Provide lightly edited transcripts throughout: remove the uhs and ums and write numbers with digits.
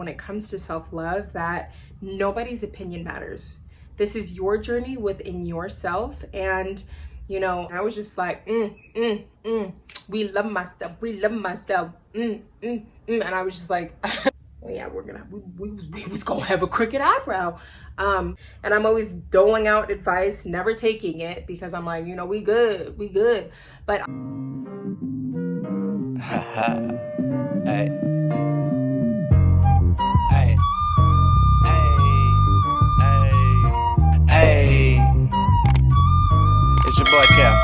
when it comes to self-love, that nobody's opinion matters. This is your journey within yourself. And I was just like, we love myself, and I was just like, well, yeah, we was gonna have a crooked eyebrow. And I'm always doling out advice, never taking it, because I'm like, we good. But hey. Hey, it's your boy Kev.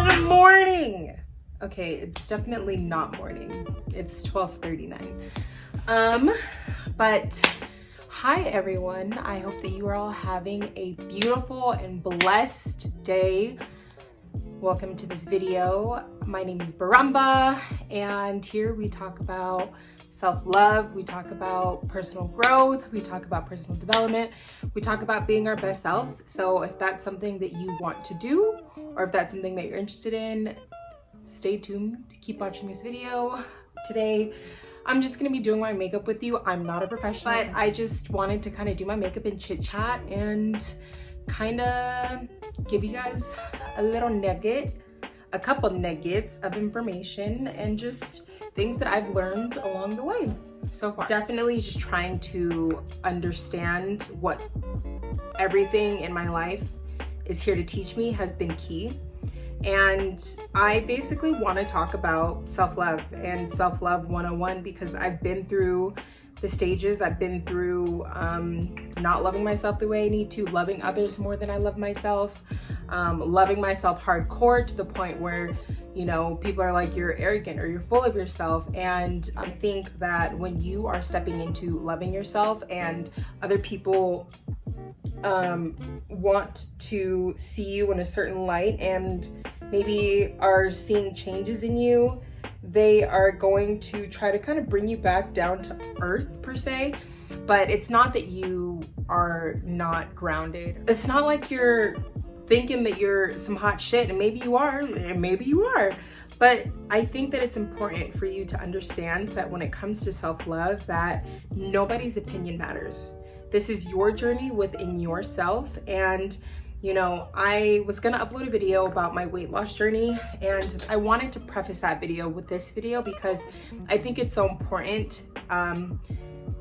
Good morning. Okay, it's definitely not morning. It's 12:39. But hi everyone. I hope that you are all having a beautiful and blessed day. Welcome to this video. My name is Baramba, and here we talk about self-love, we talk about personal growth, we talk about personal development, we talk about being our best selves. So if that's something that you want to do, or if that's something that you're interested in, stay tuned to keep watching this video. Today, I'm just gonna be doing my makeup with you. I'm not a professional, but I just wanted to kind of do my makeup and chit chat and kind of give you guys a little nugget, a couple nuggets of information and just things that I've learned along the way so far. Definitely just trying to understand what everything in my life is here to teach me has been key. And I basically want to talk about self-love and self-love 101 because I've been through the stages. I've been through not loving myself the way I need to, loving others more than I love myself, loving myself hardcore to the point where people are like, you're arrogant or you're full of yourself. And I think that when you are stepping into loving yourself and other people want to see you in a certain light and maybe are seeing changes in you, they are going to try to kind of bring you back down to earth per se. But it's not that you are not grounded. It's not like you're thinking that you're some hot shit, and maybe you are, but I think that it's important for you to understand that when it comes to self-love, that nobody's opinion matters. This is your journey within yourself. And I was gonna upload a video about my weight loss journey, and I wanted to preface that video with this video because I think it's so important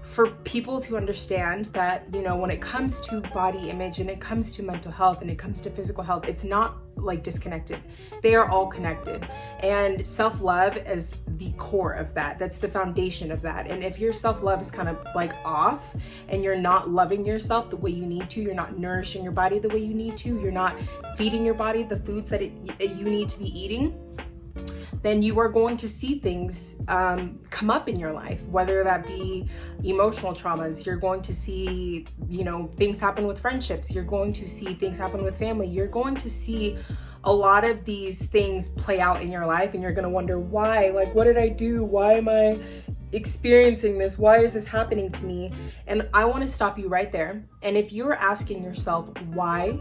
for people to understand that, when it comes to body image and it comes to mental health and it comes to physical health, it's not like disconnected. They are all connected. And self-love is the core of that. That's the foundation of that. And if your self-love is kind of like off and you're not loving yourself the way you need to, you're not nourishing your body the way you need to, you're not feeding your body the foods that you need to be eating, then you are going to see things come up in your life, whether that be emotional traumas. You're going to see, things happen with friendships. You're going to see things happen with family. You're going to see a lot of these things play out in your life, and you're going to wonder why, like, what did I do? Why am I experiencing this? Why is this happening to me? And I want to stop you right there. And if you're asking yourself why,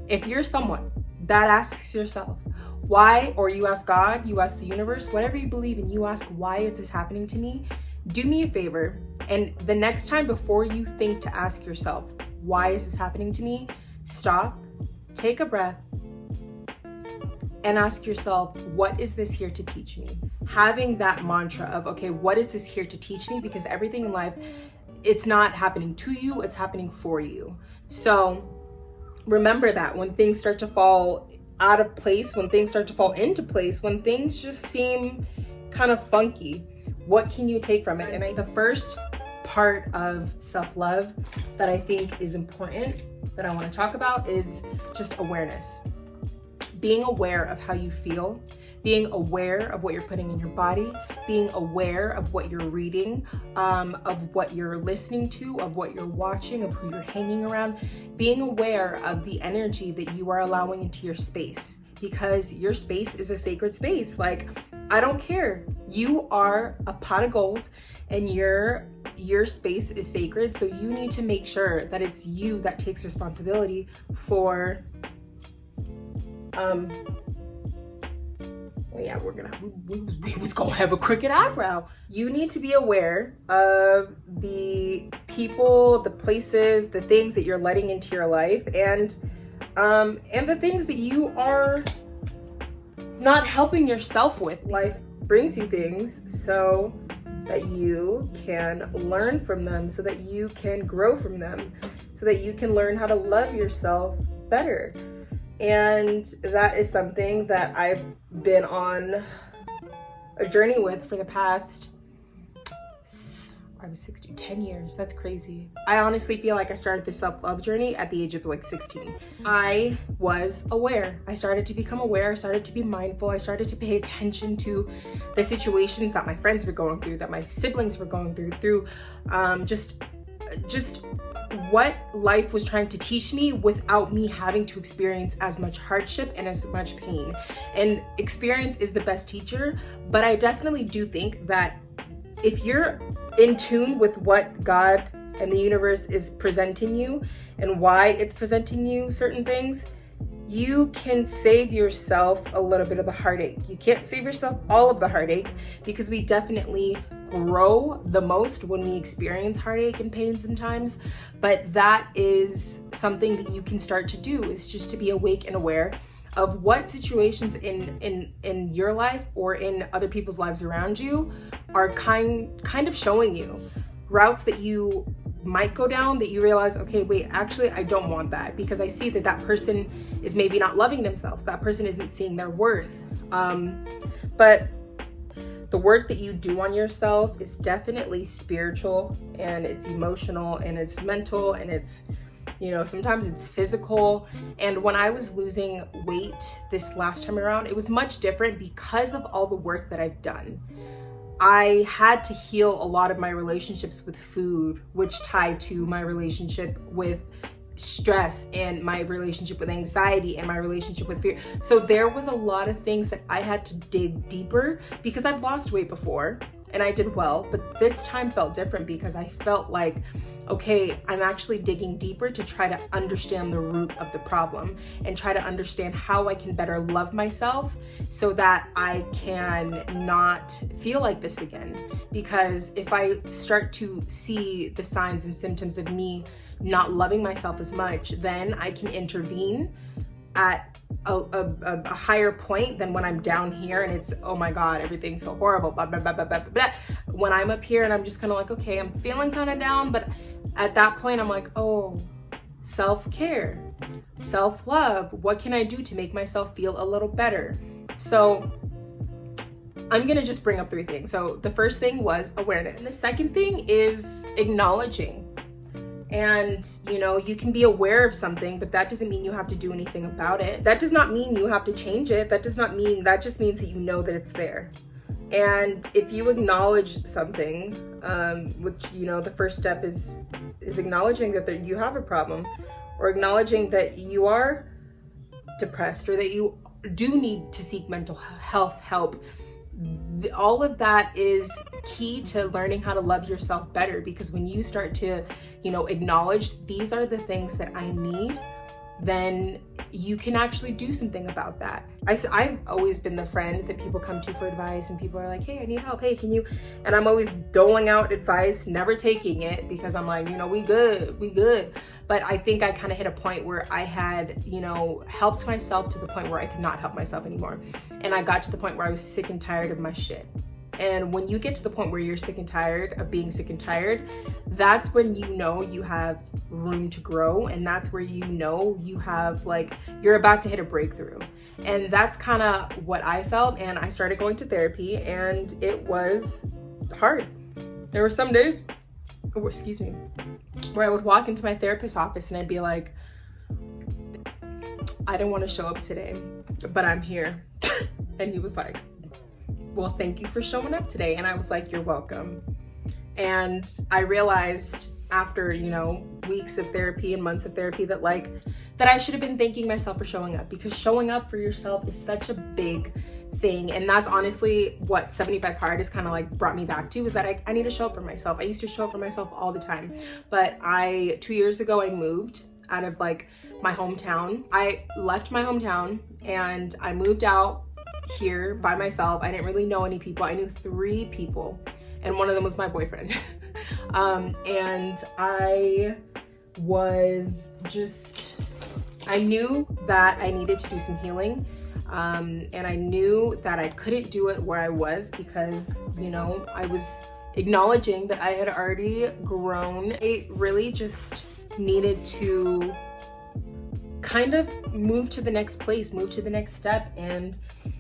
if you're someone that asks yourself why, or you ask God, you ask the universe, whatever you believe in, you ask, why is this happening to me? Do me a favor, and the next time before you think to ask yourself, why is this happening to me? Stop, take a breath, and ask yourself, what is this here to teach me? Having that mantra of, okay, what is this here to teach me? Because everything in life, it's not happening to you, it's happening for you. So remember that when things start to fall out of place, when things start to fall into place, when things just seem kind of funky, what can you take from it? And the first part of self-love that I think is important that I want to talk about is just awareness. Being aware of how you feel, being aware of what you're putting in your body, being aware of what you're reading, of what you're listening to, of what you're watching, of who you're hanging around, being aware of the energy that you are allowing into your space, because your space is a sacred space. Like, I don't care. You are a pot of gold, and your space is sacred. So you need to make sure that it's you that takes responsibility for yeah, we was gonna have a crooked eyebrow. You need to be aware of the people, the places, the things that you're letting into your life, and the things that you are not helping yourself with. Life brings you things so that you can learn from them, so that you can grow from them, so that you can learn how to love yourself better. And that is something that I've been on a journey with for the past, I was 16, 10 years. That's crazy. I honestly feel like I started this self-love journey at the age of like 16. I was aware. I started to become aware. I started to be mindful. I started to pay attention to the situations that my friends were going through, that my siblings were going through just what life was trying to teach me without me having to experience as much hardship and as much pain. And experience is the best teacher, but I definitely do think that if you're in tune with what God and the universe is presenting you and why it's presenting you certain things, you can save yourself a little bit of the heartache. You can't save yourself all of the heartache, because we definitely grow the most when we experience heartache and pain sometimes. But that is something that you can start to do, is just to be awake and aware of what situations in your life or in other people's lives around you are kind of showing you routes that you might go down, that you realize, okay, wait, actually I don't want that, because I see that that person is maybe not loving themselves. That person isn't seeing their worth. But the work that you do on yourself is definitely spiritual, and it's emotional, and it's mental, and it's, you know, sometimes it's physical. And when I was losing weight this last time around, it was much different because of all the work that I've done. I had to heal a lot of my relationships with food, which tied to my relationship with stress and my relationship with anxiety and my relationship with fear. So there was a lot of things that I had to dig deeper, because I've lost weight before and I did well, but this time felt different because I felt like, okay, I'm actually digging deeper to try to understand the root of the problem and try to understand how I can better love myself so that I can not feel like this again. Because if I start to see the signs and symptoms of me not loving myself as much, then I can intervene at a higher point than when I'm down here and it's, oh my God, everything's so horrible, blah, blah, blah, blah, blah, blah. When I'm up here and I'm just kind of like, okay, I'm feeling kind of down, but at that point I'm like, oh, self-care, self-love, what can I do to make myself feel a little better? So I'm gonna just bring up 3 things. So the first thing was awareness. And the second thing is acknowledging. And, you know, you can be aware of something, but that doesn't mean you have to do anything about it. That does not mean you have to change it. That just means that you know that it's there. And if you acknowledge something, which, you know, the first step is acknowledging that you have a problem, or acknowledging that you are depressed, or that you do need to seek mental health help. All of that is key to learning how to love yourself better, because when you start to, you know, acknowledge these are the things that I need, then you can actually do something about that. I've always been the friend that people come to for advice, and people are like, hey, I need help, hey, can you? And I'm always doling out advice, never taking it, because I'm like, you know, we good. But I think I kind of hit a point where I had, you know, helped myself to the point where I could not help myself anymore. And I got to the point where I was sick and tired of my shit. And when you get to the point where you're sick and tired of being sick and tired, that's when you know you have room to grow. And that's where you know you have, like, you're about to hit a breakthrough. And that's kind of what I felt. And I started going to therapy, and it was hard. There were some days, where I would walk into my therapist's office and I'd be like, I didn't want to show up today, but I'm here. And he was like, well, thank you for showing up today. And I was like, you're welcome. And I realized after, you know, weeks of therapy and months of therapy that I should have been thanking myself for showing up, because showing up for yourself is such a big thing. And that's honestly what 75 Hard has kind of like brought me back to, is that I need to show up for myself. I used to show up for myself all the time, but 2 years ago, I moved out of like my hometown. I left my hometown and I moved out here by myself. I didn't really know any people. I knew 3 people, and one of them was my boyfriend. And I knew that I needed to do some healing. And I knew that I couldn't do it where I was because, you know, I was acknowledging that I had already grown. I really just needed to kind of move to the next place, move to the next step. And,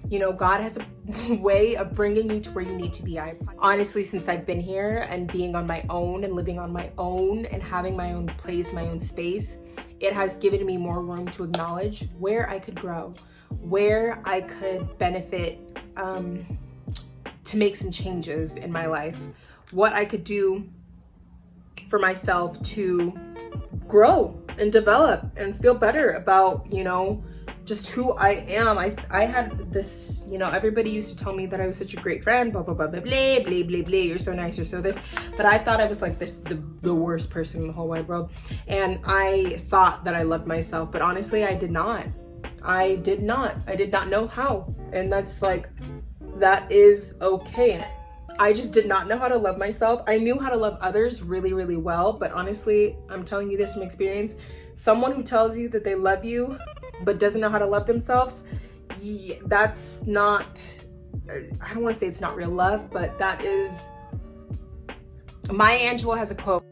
you know, God has a way of bringing you to where you need to be. Honestly, since I've been here and being on my own and living on my own and having my own place, my own space, it has given me more room to acknowledge where I could grow, where I could benefit, to make some changes in my life, what I could do for myself to grow and develop and feel better about, you know, just who I am. I had this, you know, everybody used to tell me that I was such a great friend, blah, blah, blah, blah, blah, blah, blah, blah, you're so nice, you're so this. But I thought I was like the worst person in the whole wide world. And I thought that I loved myself, but honestly, I did not. I did not know how. And that's like, that is okay. I just did not know how to love myself. I knew how to love others really, really well. But honestly, I'm telling you this from experience. Someone who tells you that they love you, but doesn't know how to love themselves, that's not, I don't want to say it's not real love, but that is, Maya Angelou has a quote.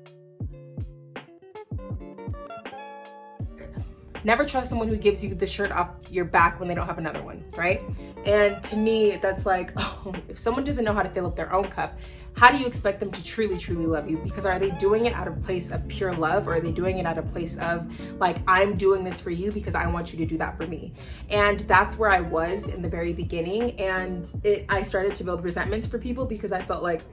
Never trust someone who gives you the shirt off your back when they don't have another one, right? And to me, that's like, oh, if someone doesn't know how to fill up their own cup, how do you expect them to truly, truly love you? Because are they doing it out of a place of pure love, or are they doing it out of a place of like, I'm doing this for you because I want you to do that for me? And that's where I was in the very beginning. And I started to build resentments for people because I felt like,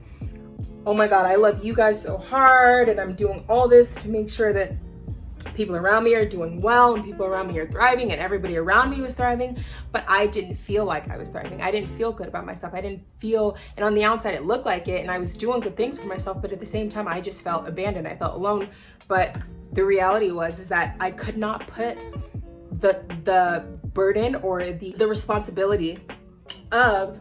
oh my God, I love you guys so hard, and I'm doing all this to make sure that people around me are doing well and people around me are thriving and everybody around me was thriving, but I didn't feel like I was thriving. I didn't feel good about myself. I didn't feel, and on the outside it looked like it, and I was doing good things for myself, but at the same time I just felt abandoned. I felt alone. But the reality is that I could not put the burden or the responsibility of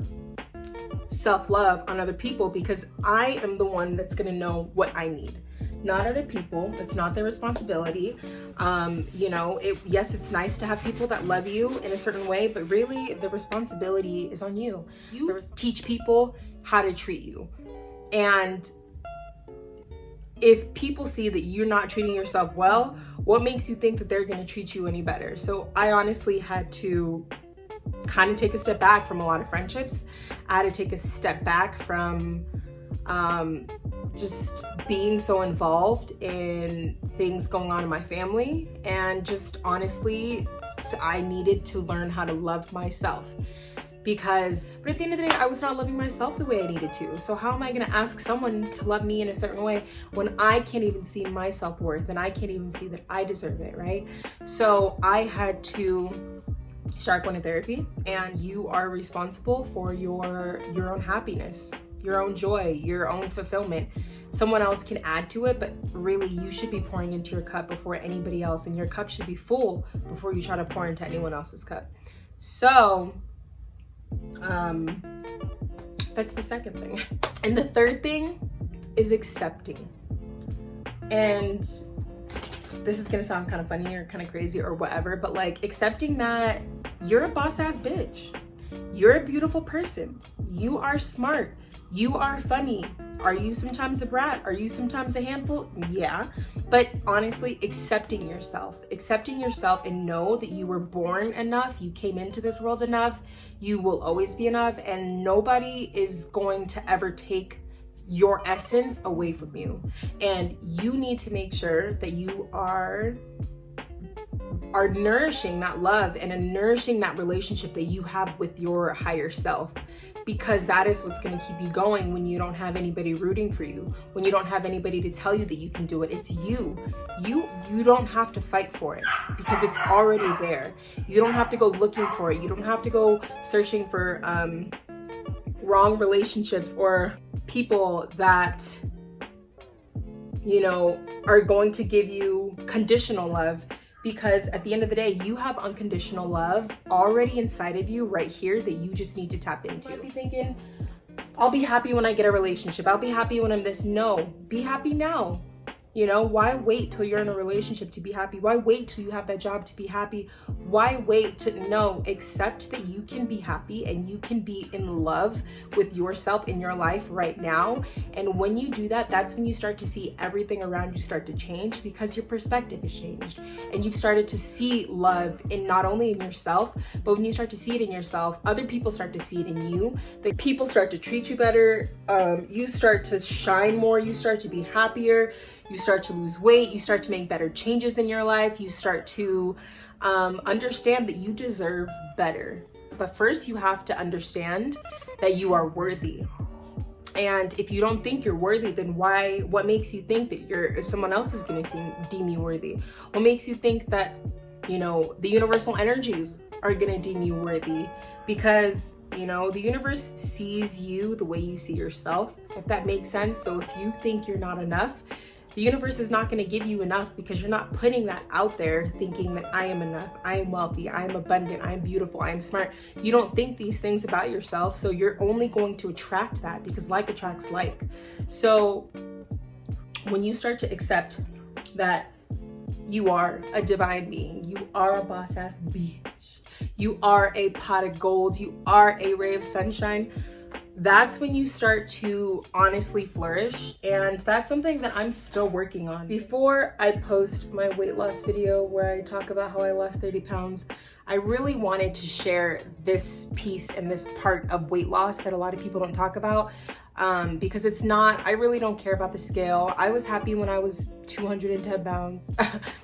self-love on other people, because I am the one that's going to know what I need, not other people. It's not their responsibility. You know, yes, it's nice to have people that love you in a certain way, but really the responsibility is on you. You teach people how to treat you. And if people see that you're not treating yourself well, what makes you think that they're going to treat you any better? So I honestly had to kind of take a step back from a lot of friendships. I had to take a step back from just being so involved in things going on in my family, and just honestly, I needed to learn how to love myself, but at the end of the day, I was not loving myself the way I needed to. So how am I going to ask someone to love me in a certain way when I can't even see my self-worth and I can't even see that I deserve it, right? So I had to start going to therapy, and you are responsible for your own happiness, your own joy, your own fulfillment. Someone else can add to it, but really you should be pouring into your cup before anybody else, and your cup should be full before you try to pour into anyone else's cup. So that's the second thing. And the third thing is accepting. And this is gonna sound kind of funny or kind of crazy or whatever, but like accepting that you're a boss ass bitch. You're a beautiful person. You are smart. You are funny. Are you sometimes a brat? Are you sometimes a handful? Yeah. But honestly, accepting yourself and know that you were born enough, you came into this world enough, you will always be enough, and nobody is going to ever take your essence away from you. And you need to make sure that you are nourishing that love and nourishing that relationship that you have with your higher self, because that is what's going to keep you going when you don't have anybody rooting for you, when you don't have anybody to tell you that you can do it. It's you don't have to fight for it because it's already there. You don't have to go looking for it. You don't have to go searching for wrong relationships or people that, you know, are going to give you conditional love. because at the end of the day, you have unconditional love already inside of you right here that you just need to tap into. You might be thinking, I'll be happy when I get a relationship. I'll be happy when I'm this. No, be happy now. You know, why wait till you're in a relationship to be happy? Why wait till you have that job to be happy? Why wait to accept that you can be happy and you can be in love with yourself in your life right now. And when you do that, that's when you start to see everything around you start to change, because your perspective has changed and you've started to see love in not only in yourself, but when you start to see it in yourself, other people start to see it in you. The people start to treat you better. You start to shine more. You start to be happier. You start to lose weight. You start to make better changes in your life. You start to understand that you deserve better. But first, you have to understand that you are worthy. And if you don't think you're worthy, then what makes you think that someone else is going to deem you worthy? What makes you think that, the universal energies are going to deem you worthy? Because, the universe sees you the way you see yourself, if that makes sense. So if you think you're not enough, the universe is not going to give you enough, because you're not putting that out there thinking that I am enough, I am wealthy, I am abundant, I am beautiful, I am smart. You don't think these things about yourself, so you're only going to attract that, because like attracts like. So when you start to accept that you are a divine being, you are a boss ass bitch, you are a pot of gold, you are a ray of sunshine, that's when you start to honestly flourish. And that's something that I'm still working on. Before I post my weight loss video where I talk about how I lost 30 pounds, I really wanted to share this piece and this part of weight loss that a lot of people don't talk about, because I really don't care about the scale. I was happy when I was 210 pounds.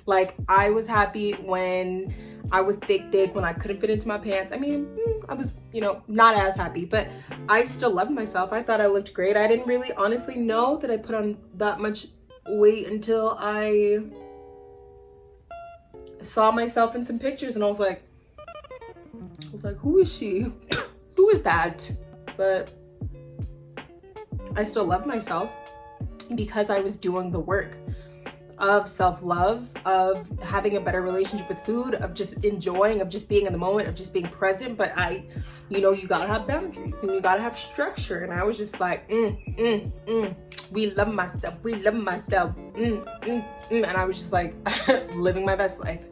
Like, I was happy when I was thick, when I couldn't fit into my pants. I mean, I was, not as happy, but I still loved myself. I thought I looked great. I didn't really honestly know that I put on that much weight until I saw myself in some pictures, and I was like, who is she? Who is that? But I still love myself because I was doing the work of self-love, of having a better relationship with food, of just enjoying, of just being in the moment, of just being present. But you gotta have boundaries and you gotta have structure. And I was just like, we love myself, and I was just like living my best life.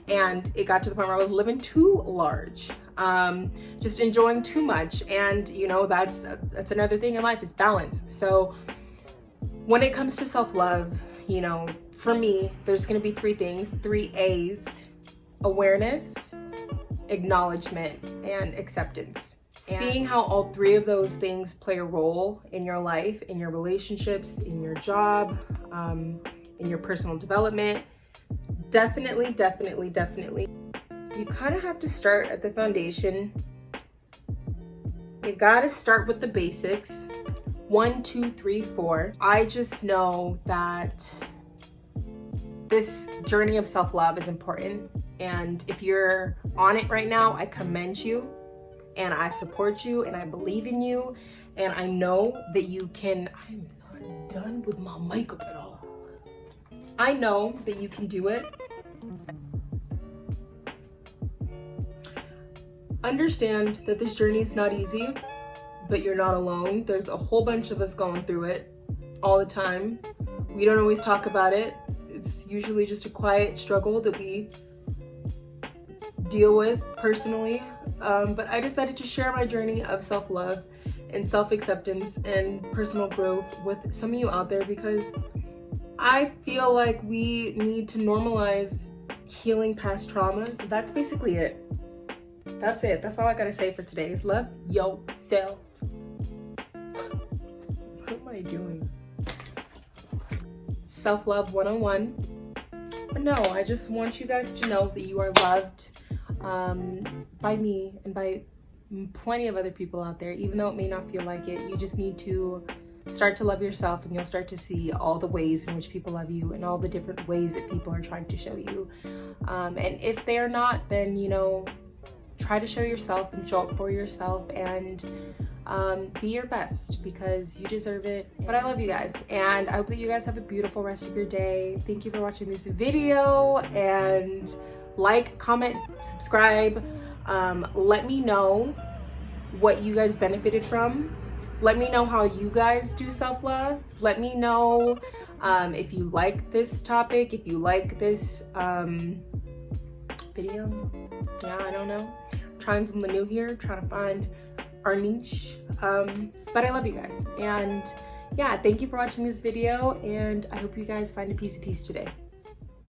And it got to the point where I was living too large, just enjoying too much. And that's another thing in life, is balance. So when it comes to self-love, for me, there's going to be 3 things, 3 A's: awareness, acknowledgement, and acceptance. Seeing how all 3 of those things play a role in your life, in your relationships, in your job, in your personal development, definitely. You kind of have to start at the foundation. You got to start with the basics. 1, 2, 3, 4. I just know that this journey of self-love is important. And if you're on it right now, I commend you and I support you and I believe in you. And I know that you can. I'm not done with my makeup at all. I know that you can do it. Understand that this journey is not easy, but you're not alone. There's a whole bunch of us going through it all the time. We don't always talk about it. It's usually just a quiet struggle that we deal with personally. But I decided to share my journey of self-love and self-acceptance and personal growth with some of you out there, because I feel like we need to normalize healing past traumas. That's basically it. That's it. That's all I gotta say for today is love yourself. What am I doing? Self-love 101. But no, I just want you guys to know that you are loved by me and by plenty of other people out there, even though it may not feel like it. You just need to start to love yourself, and you'll start to see all the ways in which people love you and all the different ways that people are trying to show you. And if they are not, then try to show yourself and show up for yourself, and Be your best because you deserve it. But I love you guys, and I hope that you guys have a beautiful rest of your day. Thank you for watching this video, and like, comment, subscribe. Let me know what you guys benefited from. Let me know how you guys do self-love. Let me know if you like this topic, if you like this video. Yeah, I don't know. I'm trying something new here, trying to find our niche. But I love you guys. And yeah, thank you for watching this video, and I hope you guys find a piece of peace today.